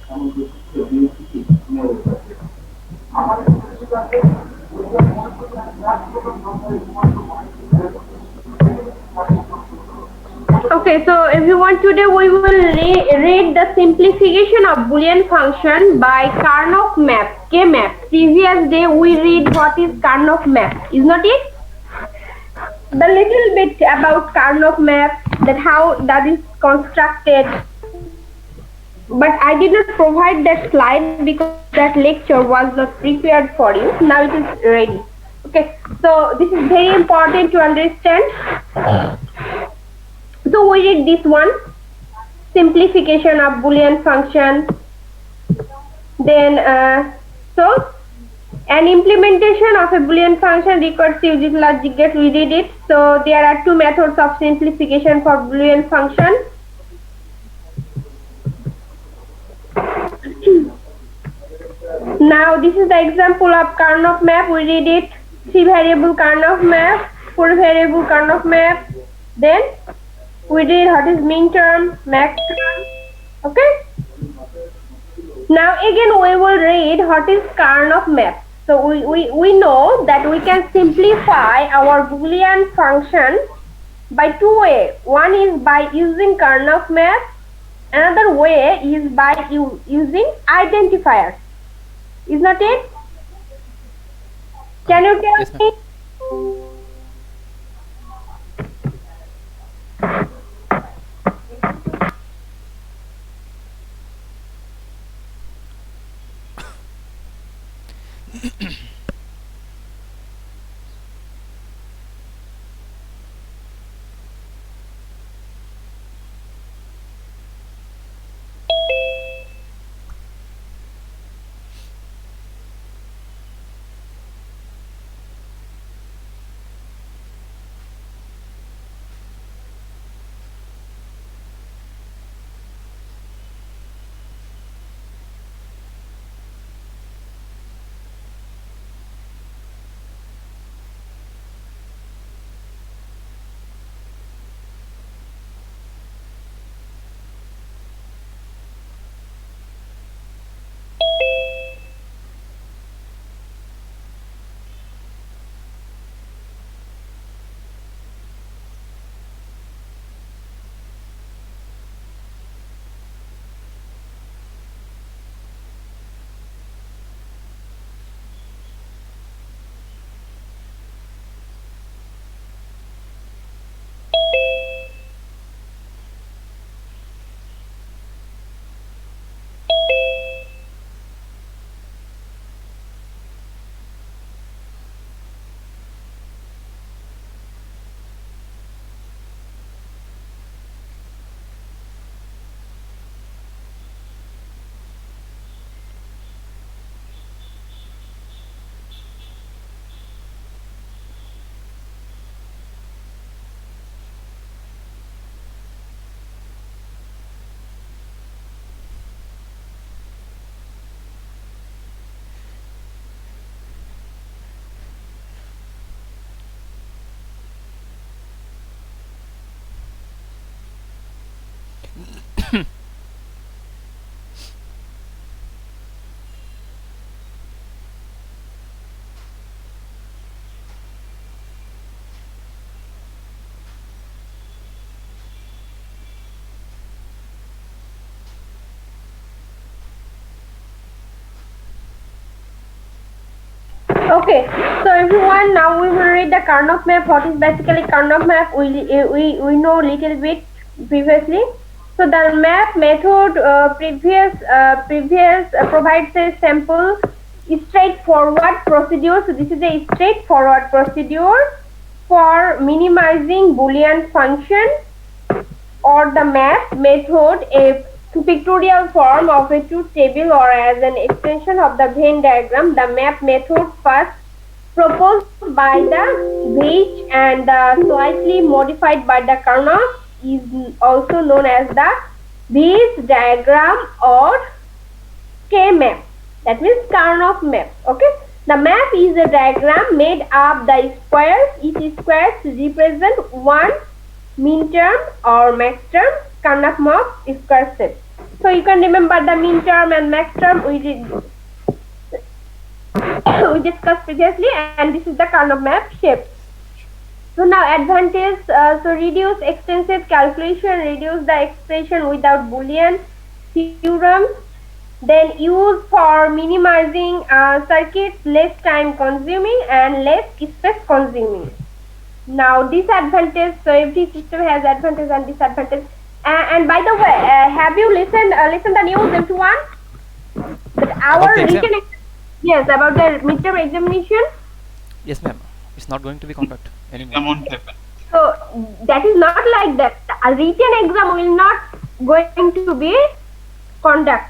Okay, so everyone, today we will read the simplification of Boolean function by Karnaugh map, K-map. Previous day we read what is Karnaugh map, is not it? The little bit about Karnaugh map, that how that is constructed. But I did not provide that slide because that lecture was not prepared for you. Now it is ready. Okay, so this is very important to understand. So we read this one, simplification of Boolean function. Then so an implementation of a Boolean function requires using logic gate. We read it. So there are two methods of simplification for Boolean function. Now this is the example of Karnaugh map. We read it. 3 variable Karnaugh map, 4 variable Karnaugh map. Then we read what is min term, max term. Okay. Now again we will read what is Karnaugh map. So we know that we can simplify our Boolean function by two ways. One is by using Karnaugh map. Another way is by using identifiers. Is not it? Can you tell Yes, me? Okay, so everyone, now we will read the Karnaugh map. What is basically Karnaugh map? We know little bit previously. So the map method previous provides a sample straightforward procedure. So this is a straightforward procedure for minimizing Boolean function, or the map method, a pictorial form of a truth table or as an extension of the Venn diagram. The map method first proposed by the Veitch and slightly modified by the Karnaugh is also known as the Veitch diagram or K-map. That means Karnaugh map. Okay. The map is a diagram made up the squares. Each square represent one min term or max term. Karnaugh map square shape. So you can remember the min term and max term we discussed previously, and this is the Karnaugh map shape. So now advantage, so reduce extensive calculation, reduce the expression without Boolean theorem, then use for minimizing circuits, less time consuming and less space consuming. Now disadvantage, so every system has advantage and disadvantage. And by the way, have you listened the news everyone? That our written yes, about the midterm examination. Yes, ma'am. It's not going to be conducted anymore. Won't happen. So that is not like that. A written exam will not going to be conduct.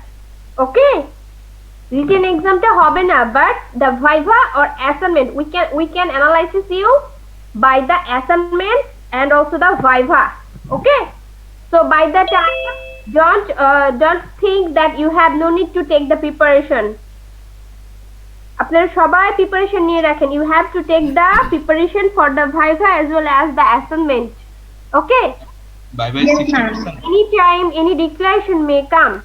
Okay? Written exam ta hobe na, but the viva or assignment we can analyze you by the assignment and also the viva. Okay? So by the time don't think that you have no need to take the preparation. আপনারা সবাই preparation নিয়ে রাখেন, you have to take the preparation for the viva as well as the assignment. Okay? Viva is 60%. Anytime any declaration may come.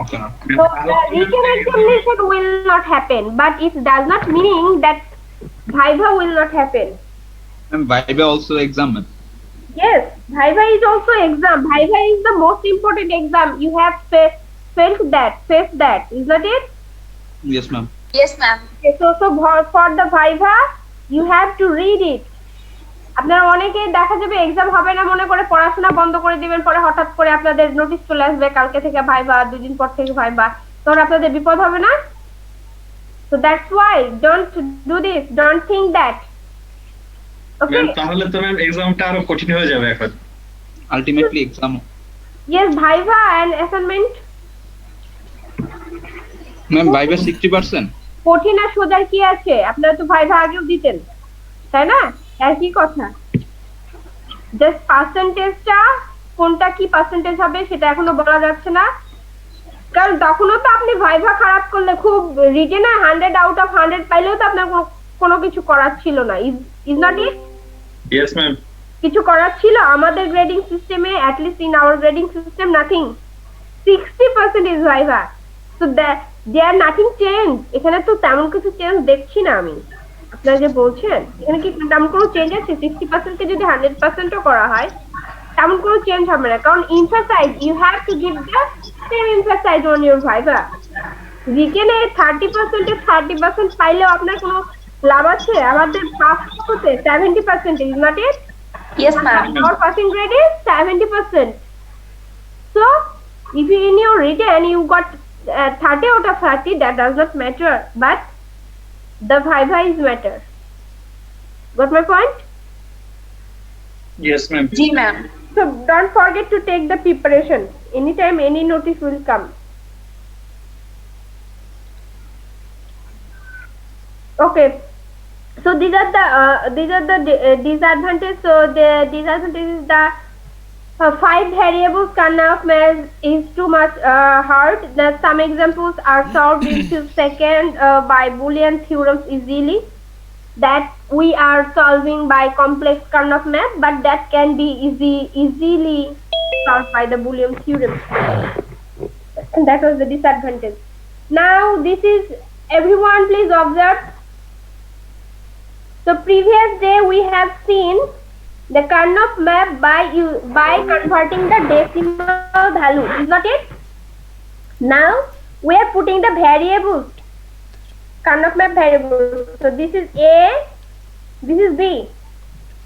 Okay, ma'am. So written examination will not happen, but it does not meaning that viva will not happen. And Viva also exam. Yes, viva is also exam. Viva is the most important exam. You have faced that, is not it? Yes, ma'am. Yes, ma'am. Okay, so for the viva you have to read it. আপনারা অনেকে দেখা যাবে exam হবে না মনে করে পড়াশোনা বন্ধ করে দিবেন, পরে হঠাৎ করে আপনাদের নোটিশ চলে আসবে কালকে থেকে ভাইবা, দুদিন পর থেকে ভাইবা, তখন আপনাদের বিপদ হবে না? So that's why don't do this, don't think that. Okay? তাহলে তো ম্যাম এক্সামটা আরো কঠিন হয়ে যাবে এখন। Ultimately exam. Yes, viva and assignment Ma'am, Viva 60%. কঠিন আর সোজার কি আছে? আপনারা তো ভাইভা আগেও দিতেন, তাই না? একই কথা। জাস্ট পার্সেন্টেজটা কোনটা কি পার্সেন্টেজ হবে সেটা এখনো বলা যাচ্ছে না, কারণ তখনও তো আপনি ভাইভা খারাপ করলে খুব রিটেনে 100 আউট অফ 100 পাইলেও তো আপনার কোনো কিছু করার ছিল না। Is not it? Yes ma'am. কিছু করার ছিল আমাদের গ্রেডিং সিস্টেমে, at least in our grading system nothing, 60% is viva. So there nothing change. এখানে তো তেমন কিছু চেঞ্জ দেখছি না আমি। আপনারা যে বলছেন এখানে কি তেমন কোনো চেঞ্জ আছে? 60% কে যদি 100%ও করা হয় তেমন কোনো চেঞ্জ হবে না, কারণ emphasize you have to give the same emphasize on your viva. রিটেনে 30% এ 30% পাইলেও আপনার কোনো লাভ আছে? আমাদের পাস হতে 70% is not it? Yes, ma'am. Our passing grade is 70%. So if you in your written you got 30 out of 30, that does not matter, but the viva is matter. Got my point? Yes, ma'am. Ji, ma'am. So don't forget to take the preparation. Anytime any notice will come. Okay. So these are the disadvantages. So the disadvantage is the 5 variables Karnaugh math is too much hard. Some examples are solved in few seconds by Boolean theorems easily. That we are solving by complex Karnaugh math, but that can be easily solved by the Boolean theorem. That was the disadvantage. Now this is, everyone please observe. So previous day we have seen the Karnaugh map by converting the decimal value, is not it? Now we are putting the variables, Karnaugh map variables. So this is A, this is B.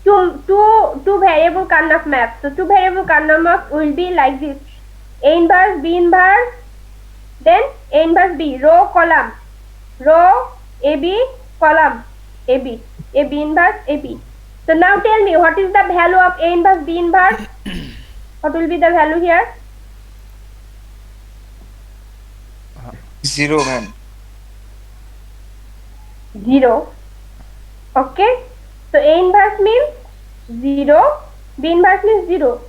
Two variable Karnaugh map. So two variable Karnaugh map will be like this: A inverse, B inverse, then A inverse B, row column, row AB, column AB, AB inverse AB. So now tell me, what is the value of A inverse B inverse? What will be the value here? 0, ma'am. 0. Okay. So A inverse means 0, B inverse means 0.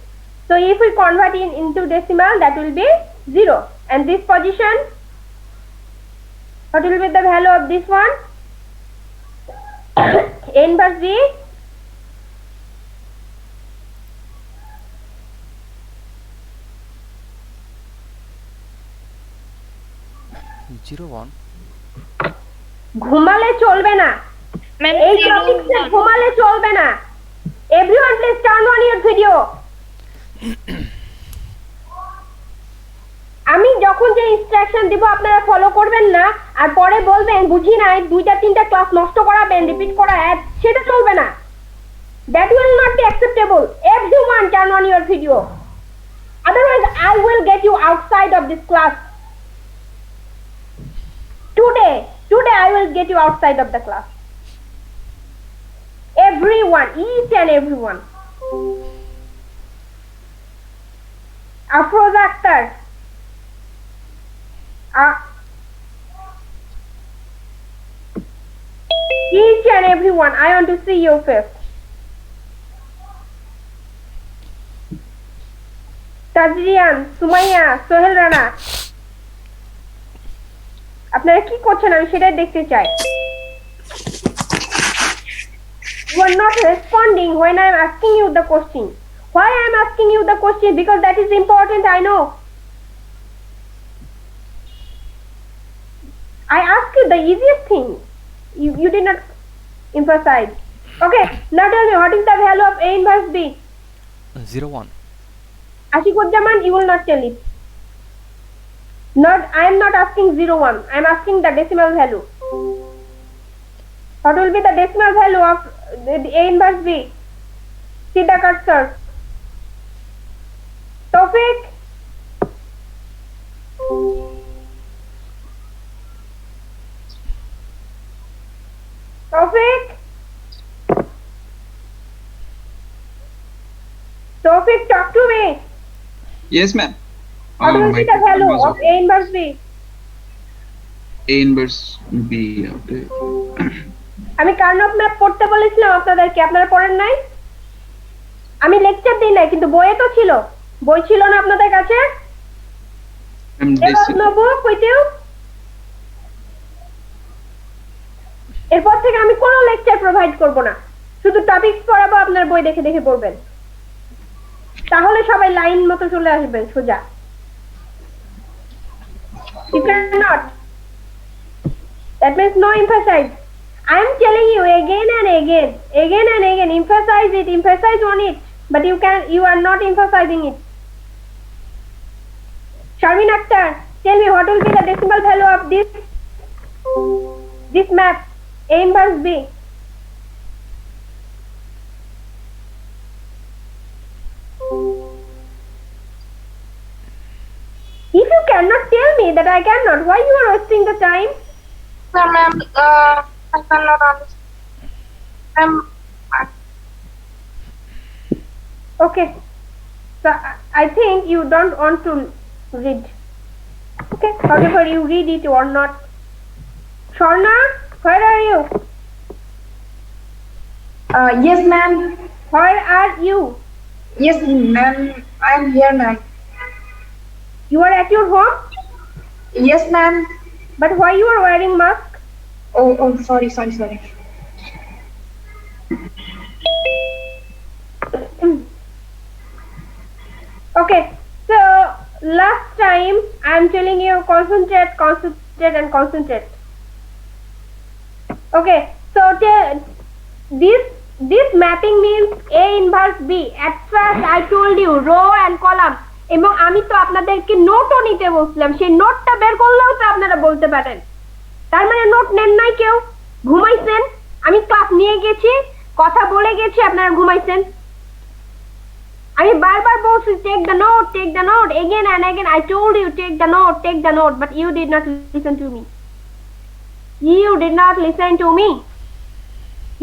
So if we convert into decimal, that will be 0. And this position, what will be the value of this one? A inverse B, 01. ঘুমালে চলবে না, Ma'am, এই 01. টপিকসে ঘুমালে চলবে না। Everyone please turn on your video. আমি যখন যে ইনস্ট্রাকশন দিব আপনারা ফলো করবেন না, আর পরে বলবেন বুঝি নাই, দুইটা তিনটা ক্লাস নষ্ট করাবেন, রিপিট করা সেটা চলবে না। That will not be acceptable. Everyone turn on your video. Otherwise, I will get you outside of this class. Today I will get you outside of the class. Everyone, each and everyone. Afroza Akhtar. Each and everyone, I want to see your face. Tajrian, Sumaiya, Sohel Rana, আপনারা কি করছেন আমি সেটাই দেখতে চাই। You are not responding when I am asking you the question. Why I am asking you the question? Because that is important, I know. I asked you the easiest thing. You did not emphasize. Okay, now tell me, what is the value of A inverse B? 01. Ashikujaman, you will not tell it. I am not asking 01. I am asking the decimal value. What will be the decimal value of A inverse B? See the cursor. Tawfiq. Tawfiq, talk to me. Yes, ma'am. What will be my the value was of A inverse B? A inverse B. Okay. আমি কার্নভ map পড়তে বলেছিলাম আপনাদেরকে, আপনারা পড়েন নাই? আমি lecture দিই নাই, কিন্তু বইয়ে তো ছিল। বই ছিল না আপনাদের কাছে? এরপর থেকে আমি কোনো লেকচার প্রোভাইড করব না, শুধু টপিকস পড়াবো, আপনার বই দেখে দেখে পড়বেন, তাহলে সবাই লাইন মতো চলে আসবেন সোজা। You cannot. That means no emphasize. I am telling you again and again, emphasize on it, but you are not emphasizing it. Sharmin Akhtar, tell me what will be the decimal value of this map, A inverse B? If you cannot tell me that I cannot, why you are wasting the time? No, ma'am, I cannot understand. Okay, so I think you don't want to read. Okay, however you read it or not. Shorna, where are you? Yes, ma'am. Where are you? Yes, ma'am. I am here, ma'am. You are at your home, Yes, ma'am. but why you are wearing mask? Oh, sorry. Okay, so last time I am telling you concentrate. Okay, so this mapping means A inverse B. At first I told you row and column, এবং আমি তো আপনাদেরকে নোটও নিতে বলছিলাম, সেই নোটটা বের করলেও তো আপনারা বলতে পারেন। তার মানে নোট নেন নাই কেউ, ঘুমাইছেন। আমি ক্লাস নিয়ে গেছি, কথা বলে গেছি, আপনারা ঘুমাইছেন। আমি বারবার বলছি take the note, again and again I told you take the note, but you did not listen to me.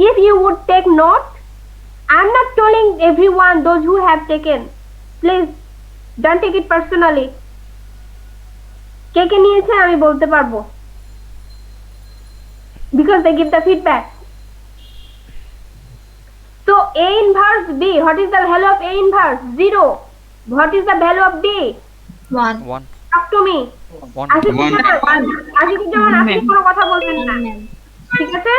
If you would take note, I'm not telling everyone, those who have taken, please don't take it personally. কে কে নিয়েছে আমি বলতে পারবো, because they give the feedback. So A inverse B, what is the value of A inverse? 0. What is the value of B? 1. 1. Talk to me. 1. Ashikuzzaman, আপনি কোনো কথা বলবেন না, ঠিক আছে?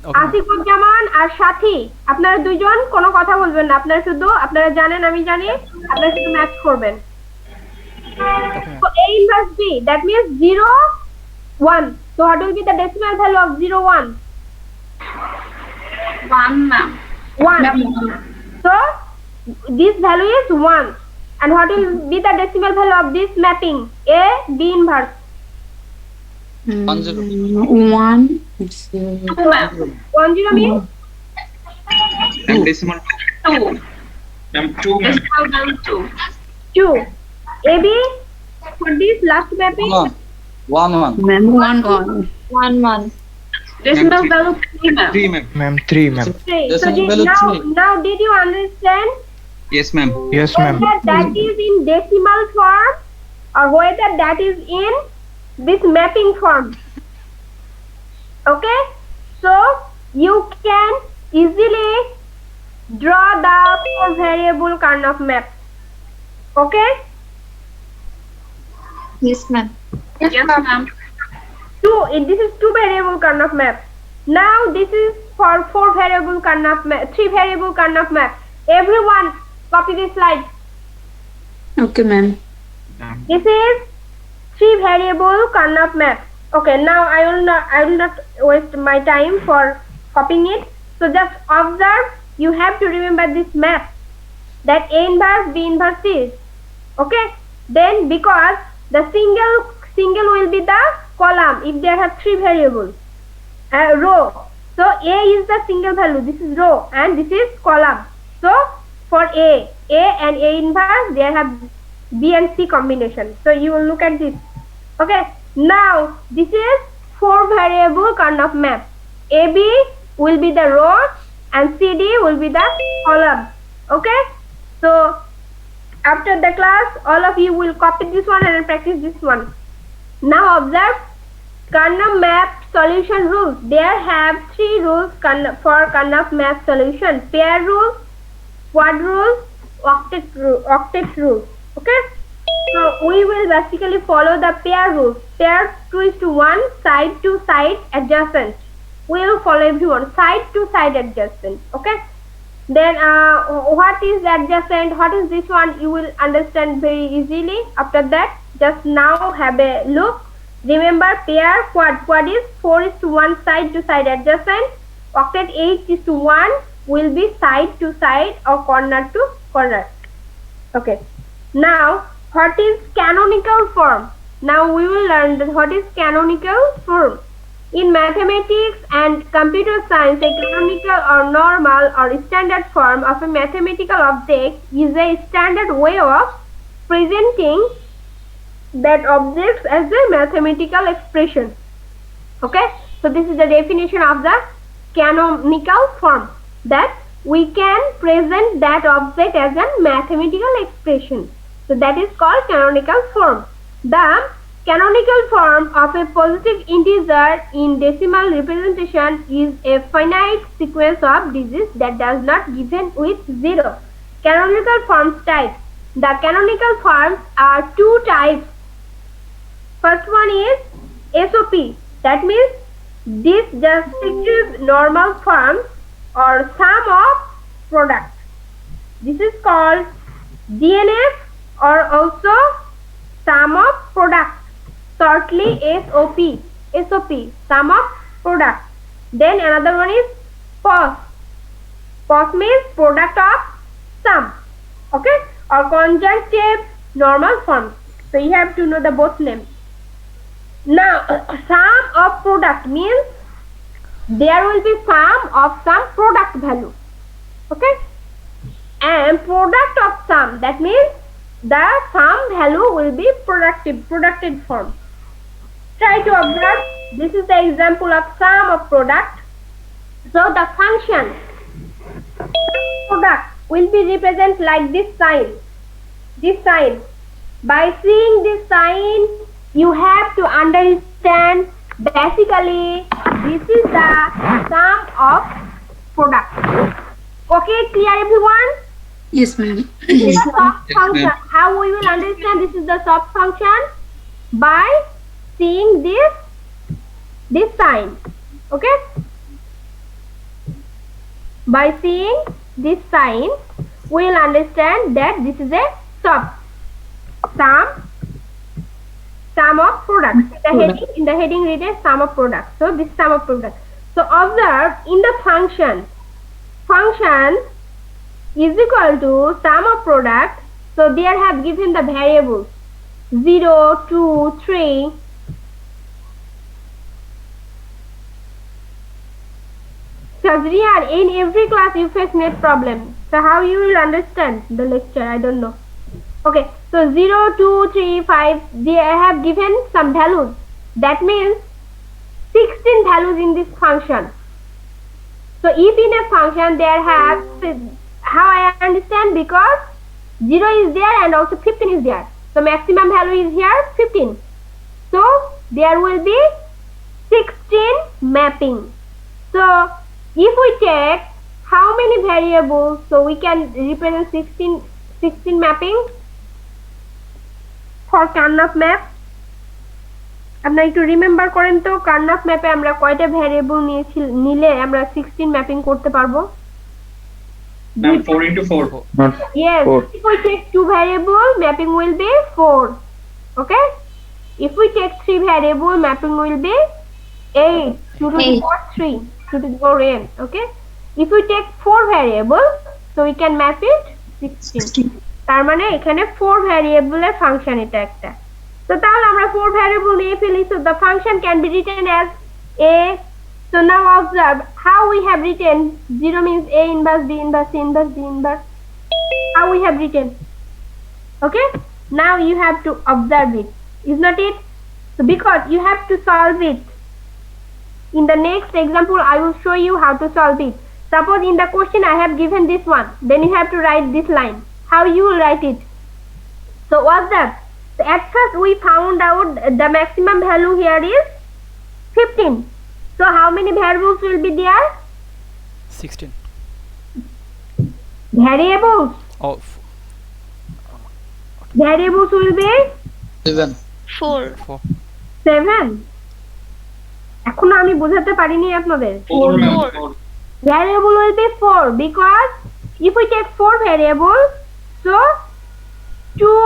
Okay. আসিফুজ্জামান আর সাথী, আপনারা দুইজন কোনো কথা বলবেন না, আপনারা জানেন আমি জানি, আপনারা শুধু ম্যাচ করবেন। Okay. So A inverse B, that means 0, 1. So what will be the decimal value of 0, 1? 1, ma'am. 1. So this value is 1. And what will be the decimal value of this mapping? A, B inverse. 1 0. 1 2, ma'am. 1 0 means And decimal 2. Ma'am, 2, ma'am. Decimal value 2. 2. AB for this last mapping. 1 1. Ma'am, 1 1, 1. Decimal three. value 3, ma'am. 3 ma'am. Ma'am, 3 ma'am. Okay. So Decimal value now, 3. now did you understand Yes ma'am. Yes, ma'am. whether that is in decimal form or whether that is in this mapping form? Okay. So you can easily draw the 4 variable kind of map. Okay. Yes, ma'am. Yes, ma'am. This is 2 variable kind of map. Now this is for 4 variable kind of map, 3 variable kind of map. Everyone copy this slide. Okay, ma'am. This is 3 variable kind of map. Okay, now I will not waste my time for copying it. So just observe. You have to remember this map, that A inverse, B inverse is. Okay. Then because the single will be the column if there are 3 variables. Row. So A is the single value. This is row and this is column. So for A and A inverse, there have B and C combination. So you will look at this. Okay. Now this is 4 variable kind of map. AB will be the row and CD will be the column. Okay. So after the class, all of you will copy this one and practice this one. Now observe Karnaugh map solution rules. There have 3 rules for Karnaugh map solution: pair rule, quad rule, octet rule. Okay. So we will basically follow the pair rule. Pair 2:1, side to side adjacent. We will follow everyone, side to side adjacent. Okay. Then what is adjacent? What is this one? You will understand very easily. After that, just now have a look. Remember pair, quad. Quad is 4:1, side to side adjacent. Octet 8:1 will be side to side or corner to corner. Okay. Now what is canonical form? Now we will learn that what is canonical form. In mathematics and computer science, a canonical or normal or standard form of a mathematical object is a standard way of presenting that object as a mathematical expression. Okay. So this is the definition of the canonical form, that we can present that object as a mathematical expression. So that is called canonical form. The canonical form of a positive integer in decimal representation is a finite sequence of digits that does not given with 0. Canonical forms types. The canonical forms are 2 types. First one is SOP. That means disjunctive normal forms or sum of product. This is called DNF or also sum of product. Shortly SOP, sum of product. Then another one is POS. POS means product of sum. Okay, or conjunctive normal forms. So you have to know the both names. Now sum of product means there will be sum of some product value. Okay, and product of sum, that means the sum value will be productive form. Try to observe. This is the example of sum of product. So the function product will be represented like this sign. This sign. By seeing this sign, you have to understand basically this is the sum of product. Okay, clear everyone? Yes, ma'am. This is the soft Yes, function. ma'am. How we will understand this is the soft function? By seeing this sign. Okay? By seeing this sign, we will understand that this is a sum sum of products. In the heading read as sum of products. So this sum of products. So observe in the function is equal to sum of product. So there have given the variables 0, 2, 3. So Rihan, in every class you face net problem. So how you will understand the lecture? I don't know. Okay, so 0, 2, 3, 5, they have given some values. That means 16 values in this function. So if in a function there have, how I understand, because 0 is there and also 15 is there. So maximum value is here 15. So there will be 16 mapping. So if we check how many variables, so we can represent 16 mapping for Karnaugh map. আপনারা একটু remember করেন তো কার্নফ ম্যাপে আমরা কয়টা variable নিলে আমরা 16 mapping করতে পারবো? 4 into 4. Yes, if we take 2 variable, mapping will be 4. Okay? If we take 3 variable, mapping will be 8. 2 to the power 3. 2 to the power n. Okay? If we take 4 variable, so we can map it 16. তার মানে এখানে 4 variable এর function এটা একটা। So তাহলে আমরা 4 variable নিয়ে ফেলি, so the function can be written as a. So now observe how we have written 0 means a inverse, b inverse, c inverse, d inverse. How we have written. Okay? Now you have to observe it. Is not it? So because you have to solve it. In the next example, I will show you how to solve it. Suppose in the question I have given this one, then you have to write this line. How you will write it? So observe. So at first we found out the maximum value here is 15. So how many variables will be there? 16. Variables. Oh, Variables will be 7. 4. 4. 7. এখনো আমি বোঝাতে পারিনি আপনাদের। 4 ma'am. 4. Variable will be 4 because if we take 4 variables, so 2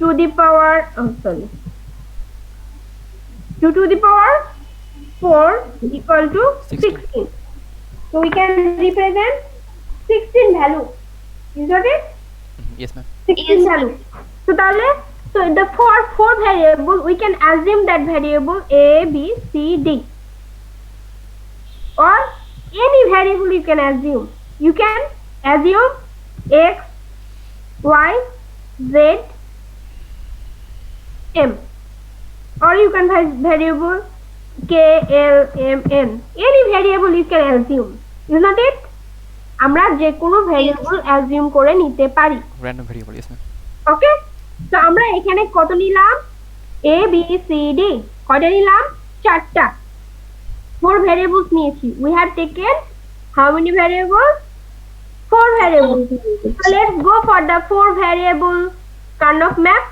to the power 2 to the power 4 equal to 16. So we can represent 16 value. Is that it? Yes, ma'am. 16 value. So the for 4 variable we can assume that variable a, b, c, d, or any variable you can assume. You can assume x, y, z, m, or you can have variable k, l, m, n. Any variable you can assume. Is not it? আমরা যে কোনো variable assume করে নিতে পারি। Random variable, yes, ma'am. ওকে, তো আমরা এখানে কত নিলাম? a, b, c, d কয়টা নিলাম? 4টা। 4 variables নিয়েছি। We have taken how many variables? 4 variables. So let's go for the 4 variable Karnaugh map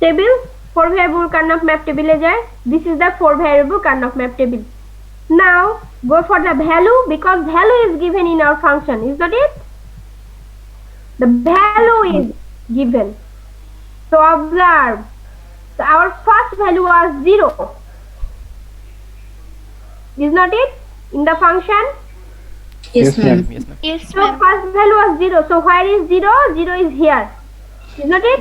table. 4 variable Karnaugh map table যায়. This is the 4 variable Karnaugh map table. Now go for the value because value is given in our function. Is that it? The value is given. So observe. So our first value was 0. Is not it? In the function? Yes, ma'am. Yes, ma'am. Yes, So ma'am. first value was 0. So where is 0? 0 is here. Is not it?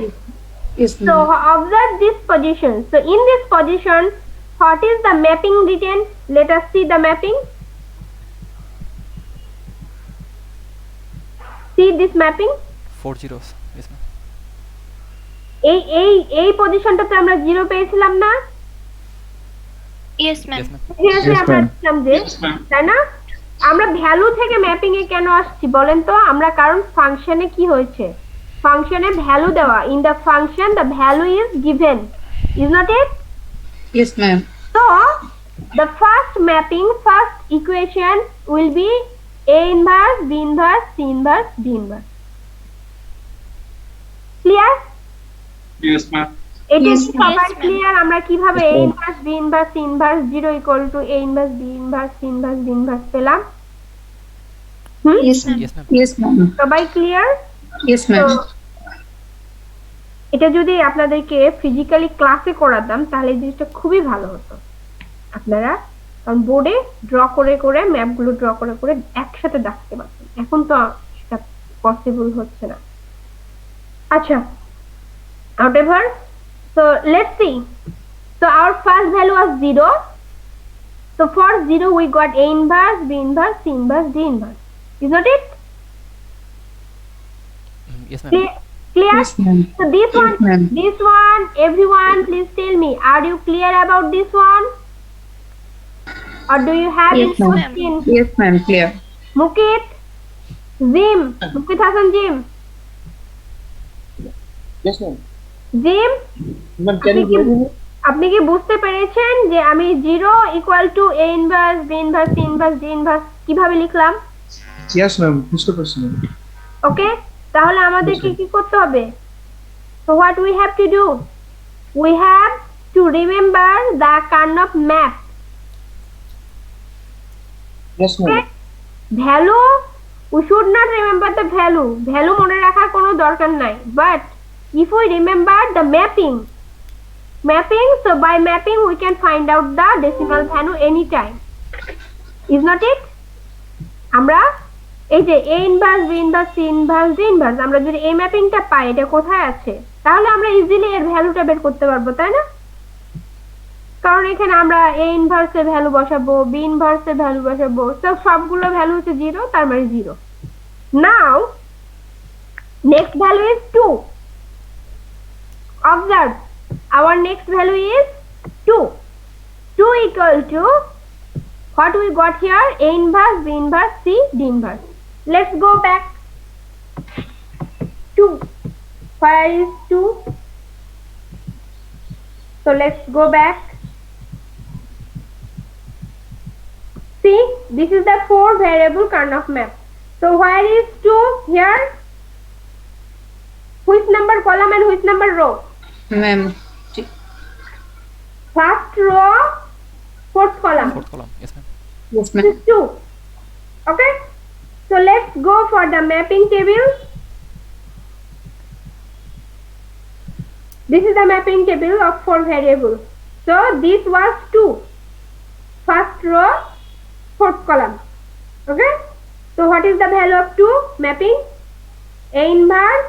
Yes, So ma'am. observe this position. So in this position, what is the mapping written? Let us see the mapping. See this mapping. 4 zeros. Yes, ma'am. এই পজিশনটাতে আমরা 0 পেয়েছিলাম না? Yes, ma'am. Yes, ma'am. এখানে আমরা দেখলাম যে, Yes, ma'am. তাই না? আমরা ভ্যালু থেকে ম্যাপিং এ কেন আসছি বলেন তো? আমরা কারণ ফাংশনে কি হয়েছে? ফাংশনে ভ্যালু দেওয়া। In the function the value is given. Is not it? Yes, ma'am. So the first mapping, first equation will be A inverse, B inverse, C inverse, D inverse. Clear? Yes, ma'am. এটা Yes, কি সবাই ma'am. Clear? আমরা কিভাবে A inverse, B inverse, C inverse 0 equal to A inverse, B inverse, C inverse, D inverse পেলাম? Yes, ma'am. Yes, ma'am. Yes, ma'am. সবাই clear? Yes, ma'am. এটা যদি আপনাদেরকে ফিজিক্যালি ক্লাসে করাতাম তাহলে এই জিনিসটা খুবই ভালো হতো। আপনারা কারণ বোর্ডে ড্র করে করে ম্যাপগুলো ড্র করে করে একসাথে দেখতে পারতেন, এখন তো সেটা পসিবল হচ্ছে না। আচ্ছা, however, so let's see. So our first value was 0. So for 0 we got A inverse, B inverse, C inverse, D inverse. Is not it? Yes, ma'am. Clear? Yes, ma'am. So this Yes, one, ma'am. everyone please tell me, are you clear about this one? Or do you have Yes, any ma'am. question? Yes, ma'am. Clear. Mukit, Jim, Mukit Hassan Jim, Yes, ma'am. Jim, Ma'am, can you hear me? আপনি কি বুঝতে পেরেছেন যে আমি 0 equal to A inverse, B inverse, C inverse, D inverse কিভাবে লিখলাম? Yes, ma'am. বুঝতে পারছি ma'am. ওকে, তাহলে আমাদেরকে কি করতে হবে? So what we have to do? We have to remember the kind of map. Yes, Okay? ma'am. Value, we should not remember the value. Value মনে রাখার কোনো দরকার নাই. But if we remember the mapping, so by mapping we can find out the decimal value anytime. Is not it? আমরা এই যে A inverse, B inverse, C inverse, D inverse আমরা যদি এই ম্যাপিংটা পাই এটা কোথায় আছে তাহলে আমরা ইজিলি এর ভ্যালুটা বের করতে পারবো, তাই না? কারণ এখানে আমরা A ইনভার্স এর ভ্যালু বসাবো, B ইনভার্স এর ভ্যালু বসাবো, তো সবগুলো ভ্যালু হচ্ছে 0, তার মানে 0. Now next value is 2. Observe, our next value is 2. 2 equal to what we got here? A inverse, B inverse, C, D inverse. Let's go back. 2. Where is 2? So let's go back. See, this is the 4 variable kind of map. So where is 2 here? Which number column and which number row? Ma'am. First row, fourth column. Fourth column. Yes, ma'am. Yes, This ma'am. is 2. Okay. So let's go for the mapping table. This is the mapping table of 4 variables. So this was 2. First row, fourth column. Okay. So what is the value of 2? Mapping A inverse,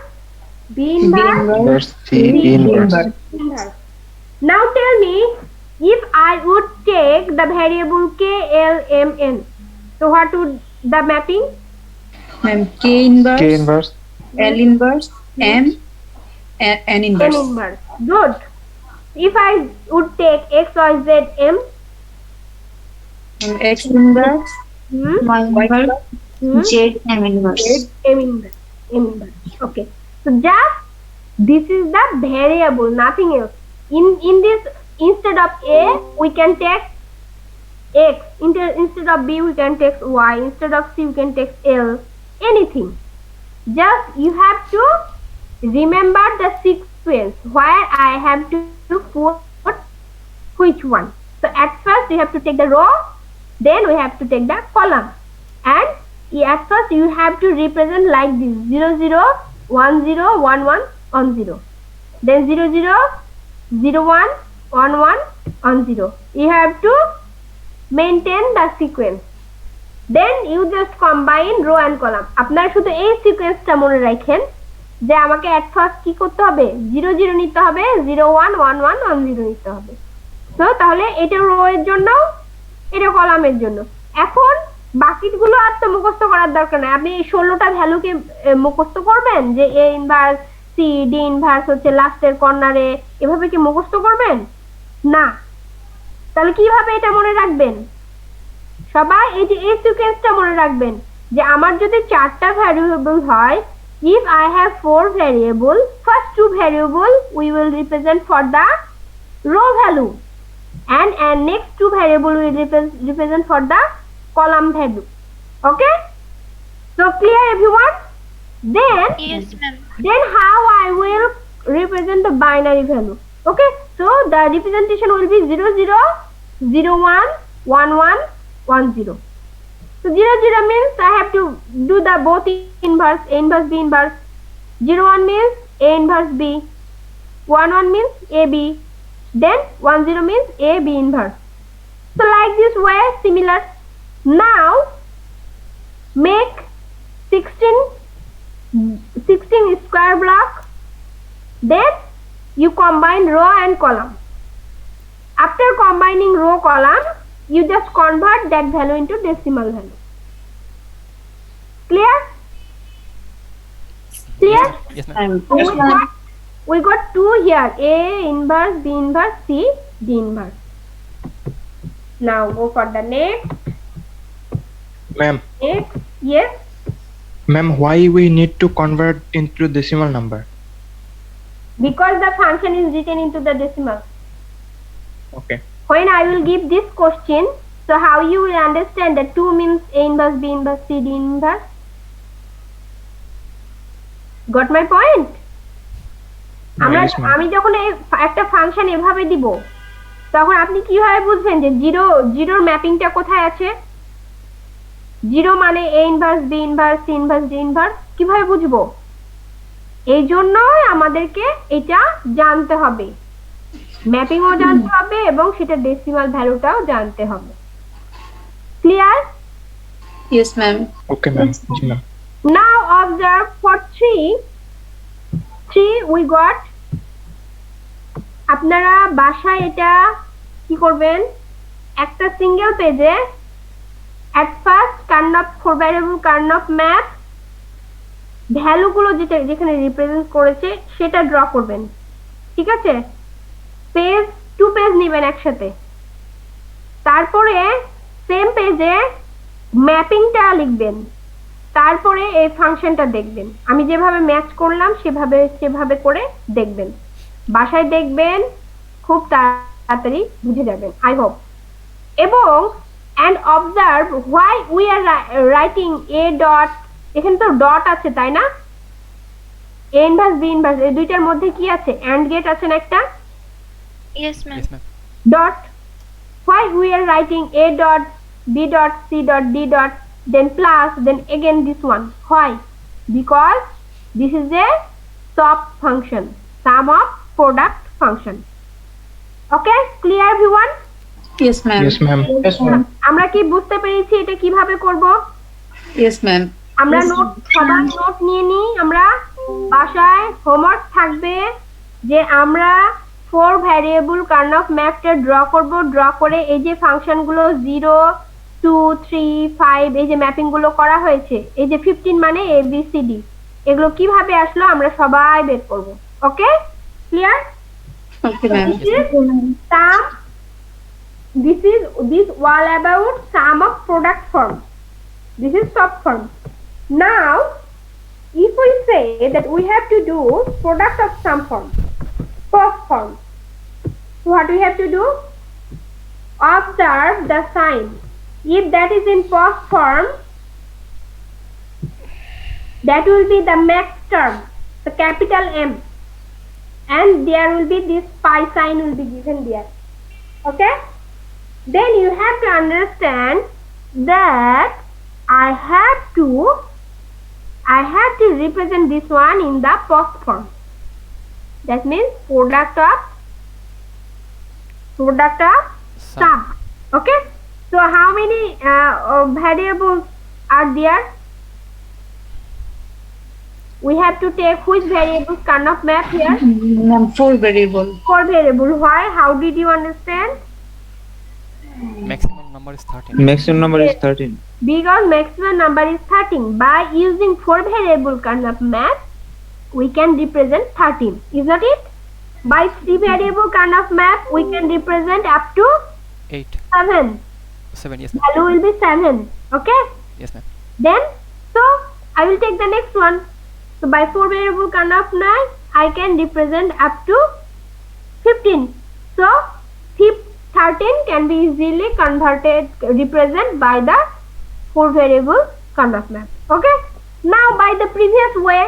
B inverse, inverse, C D inverse. inverse. Now tell me, if I would take the variable K, L, M, N, so what would the mapping? Ma'am. K inverse, K inverse. L inverse, M, N N inverse. inverse. Good. If I would take X, Y, Z, M, X inverse, hmm, Y inverse, hmm, Z M inverse. M inverse. M inverse. Okay. So just this is the variable, nothing else. In this, instead of A, we can take X. Instead of B, we can take Y. Instead of C, we can take L. Anything. Just you have to remember the sequence where I have to put which one. So at first you have to take the row, then we have to take the column, and at first you have to represent like this: 0 0 1 0 1 1 1 0, then 0 0 0 1 1 1 1 0. You have to maintain the sequence. Then you just combine row and column. আপনারা শুধু এই সিকোয়েন্সটা মনে রাখেন যে আমাকে at first কি করতে হবে, 0 0 নিতে হবে, 0 1 1 1 1 0 নিতে হবে। তো তাহলে এটা রো এর জন্য, এটা কলামের জন্য। এখন বাকিগুলো আর তো মুখস্থ করার দরকার নাই, আপনি এই 16টা ভ্যালুকে মুখস্থ করবেন যে A inverse, C, D inverse হচ্ছে লাস্টের কর্নারে, এভাবে কি মুখস্থ করবেন? না। তাহলে কিভাবে এটা মনে রাখবেন? সবাই এই যে এই সিকোয়েন্সটা মনে রাখবেন যে আমার যদি 4টা ভ্যারিয়েবল হয়, if I have 4 variable, first 2 variable we will represent for the row value, and next 2 variable will represent for the column value. Okay, so clear everyone? Yes, ma'am. Then how I will represent the binary value? Okay, so the representation will be 0 0 0 1 1 1 1 0. So 0 0 means I have to do the both inverse, A inverse, B inverse. 0 1 means A inverse B. 1 1 means AB, then 1 0 means AB inverse. So like this way, similar. Now make 16 square block, then you combine row and column. After combining row column, you just convert that value into decimal value. Clear? Clear? Yes, ma'am. We got 2 here, A inverse, B inverse, C, D inverse. Now go for the next. Ma'am, Yes. ma'am, why we need to convert into decimal number? Because the function is written into the decimal. Okay. When I will give this question, so how you will understand that 2 means A inverse, B inverse, C, D inverse? Got my point? Yes, ma'am. আমি যখন একটা function এভাবে দিব, তখন আপনি কিভাবে বুঝবেন যে জিরোর ম্যাপিংটা কোথায় আছে? জিরো মানে A inverse, B inverse, C inverse, D inverse কিভাবে বুঝবো? এই জন্য আমাদেরকে এটা জানতে হবে, ম্যাপিংও জানতে হবে এবং সেটা ডেসিমাল ভ্যালুটাও জানতে হবে। Clear? Yes, ma'am. Okay, ma'am. Yes, ma'am. Now observe for 3 we got, আপনারা বাসায় এটা কি করবেন, একটা সিঙ্গেল পেজে at first Karnaugh 4 variable Karnaugh map ভ্যালুগুলো যেখানে রিপ্রেজেন্ট করেছে সেটা ড্র করবেন, ঠিক আছে? পেজ 2 পেজ নেবেন একসাথে, তারপরে সেম পেজে ম্যাপিংটা লিখবেন, তারপরে এই ফাংশনটা দেখবেন। আমি যেভাবে ম্যাচ করলাম সেভাবে করে দেখবেন, বাসায় দেখবেন, খুব তাড়াতাড়ি বুঝে যাবেন, আই হোপ। এবং and observe why we are writing a dot, এখানে তো ডট আছে তাই না? A inverse, B inverse এই দুইটার মধ্যে কি আছে? and গেট আছে না একটা? Yes, ma'am. Yes, ma'am. Dot. Why we are writing A dot, B dot, C dot, D dot, then plus, then again this one? Why? Because this is a SOP function, sum of product function. Okay, clear everyone? Yes, ma'am. Yes, ma'am. Yes, ma'am. আমরা কি বুঝতে পেরেছি এটা কিভাবে করব? Yes, ma'am. আমরা সবার note নিয়ে নিই, আমরা বাসায় হোমওয়ার্ক থাকবে যে আমরা 4 ভ্যারিয়েবল কার্নফ ম্যাপটা ড্র করব, ড্র করে এই যে ফাংশনগুলো 0 2 3 5 এই যে ম্যাপিং গুলো করা হয়েছে, এই যে 15 মানে ABCD, এগুলো কিভাবে আসলো আমরা সবাই বের করব। ওকে, clear? Okay, ma'am. This is all about sum of product form. This is SOP form. Now if we say that we have to do product of sum form, post form, so what we have to do? Observe the sign. If that is in post form, that will be the max term, the capital M, and there will be this pi sign will be given there. Okay, then you have to understand that I have to represent this one in the post form. That means product of sum. Okay, so how many variables are there? We have to take which variables kind of map here? Ma'am, 4 variable. 4 variable. Why? How did you understand? Maximum number is 13. Maximum number is 13. Because maximum number is 13. By using 4 variable kind of map, we can represent 13. Is that it? By 3 variable kind of map, we can represent up to 8. 7. 7, yes, ma'am. Value will be 7. Okay? Yes, ma'am. Then, so I will take the next one. So by 4 variable kind of map, I can represent up to 15. So 13 can be easily represented by the 4 variable kind of map. Okay? Now by the previous way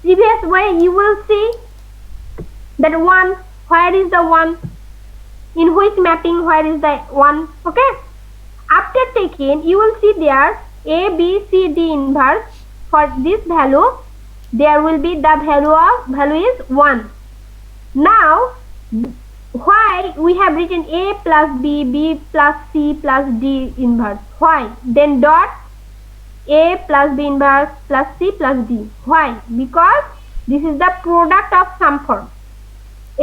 you will see that 1, where is the 1? In which mapping, where is the 1? Okay? After taking, you will see there A, B, C, D inverse. For this value, there will be the value is 1. Now, why we have written A plus B, B plus C plus D inverse? Why? Then dot A plus B inverse plus C plus D. Why? Because this is the product of sum form.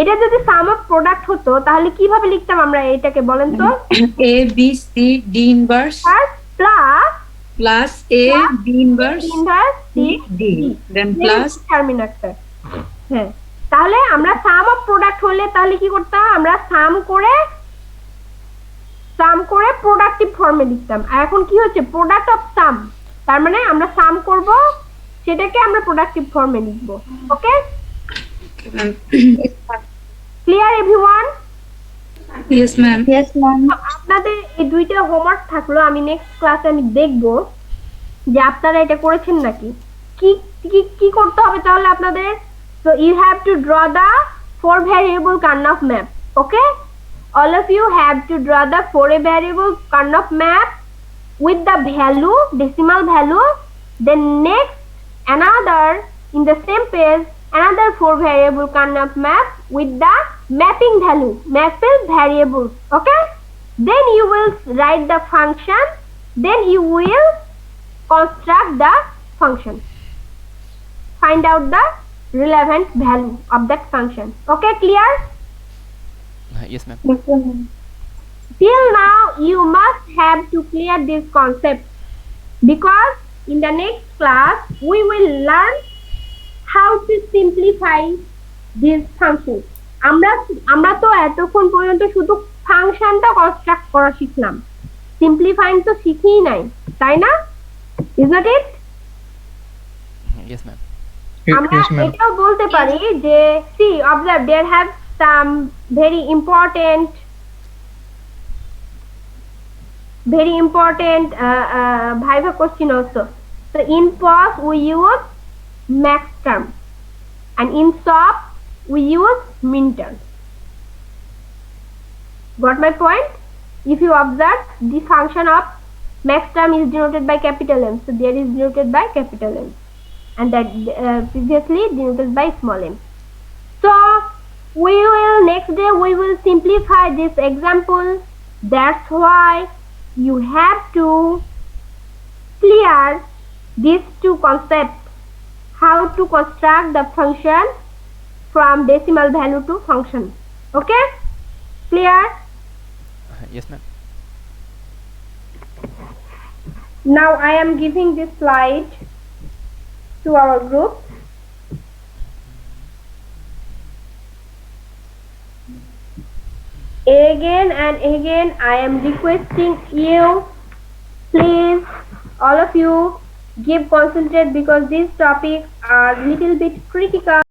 এটা যদি sum of product হতো তাহলে কিভাবে লিখতাম আমরা এটাকে বলেন তো? A B C D inverse plus A B inverse inverse C D then plus terminator. হ্যাঁ, তাহলে আমরা সাম অফ প্রোডাক্ট হলে তাহলে কি করতাম? আমরা সাম করে প্রোডাক্টিভ ফর্মে লিখতাম। আর এখন কি হচ্ছে? প্রোডাক্ট অফ সাম, তার মানে আমরা সাম করব, সেটাকে আমরা প্রোডাক্টিভ ফর্মে লিখব। Okay, clear everyone? yes ma'am. Yes, ma'am. আপনাদের এই দুইটা হোমওয়ার্ক থাকলো, আমি নেক্সট ক্লাসে আমি দেখব যে আপনারা এটা করেছেন নাকি। কি কি কি করতে হবে তাহলে আপনাদের? So you have to draw the 4 variable Karnaugh map. Okay, all of you have to draw the 4 variable Karnaugh map with the value, decimal value. Then next, another in the same page, another 4 variable Karnaugh map with the mapping value, mapping variables. Okay, then you will write the function, then you will construct the function, find out the relevant value of that function. Okay, clear? Yes, ma'am. Till now you must have to clear this concept, because in the next class we will learn how to simplify these functions. আমরা তো এতক্ষণ পর্যন্ত শুধু ফাংশনটা construct করা শিখলাম, simplifying তো শিখিই নাই, তাই না? Is not it? Yes, ma'am. আমরা Yes, ma'am. এটাও বলতে পারি যে see observe there have some very important viva question also. So in POS we use max term and in SOP we use min term. Got my point? If you observe, the function of max term is denoted by capital M, so there is denoted by capital M, and that previously denoted by small m. So we will next day we will simplify this example. That's why you have to clear these two concepts, how to construct the function from decimal value to function. Okay, clear? Yes, ma'am. Now I am giving this slide to our group. Again and again I am requesting you, please all of you give concentrate, because these topics are little bit critical.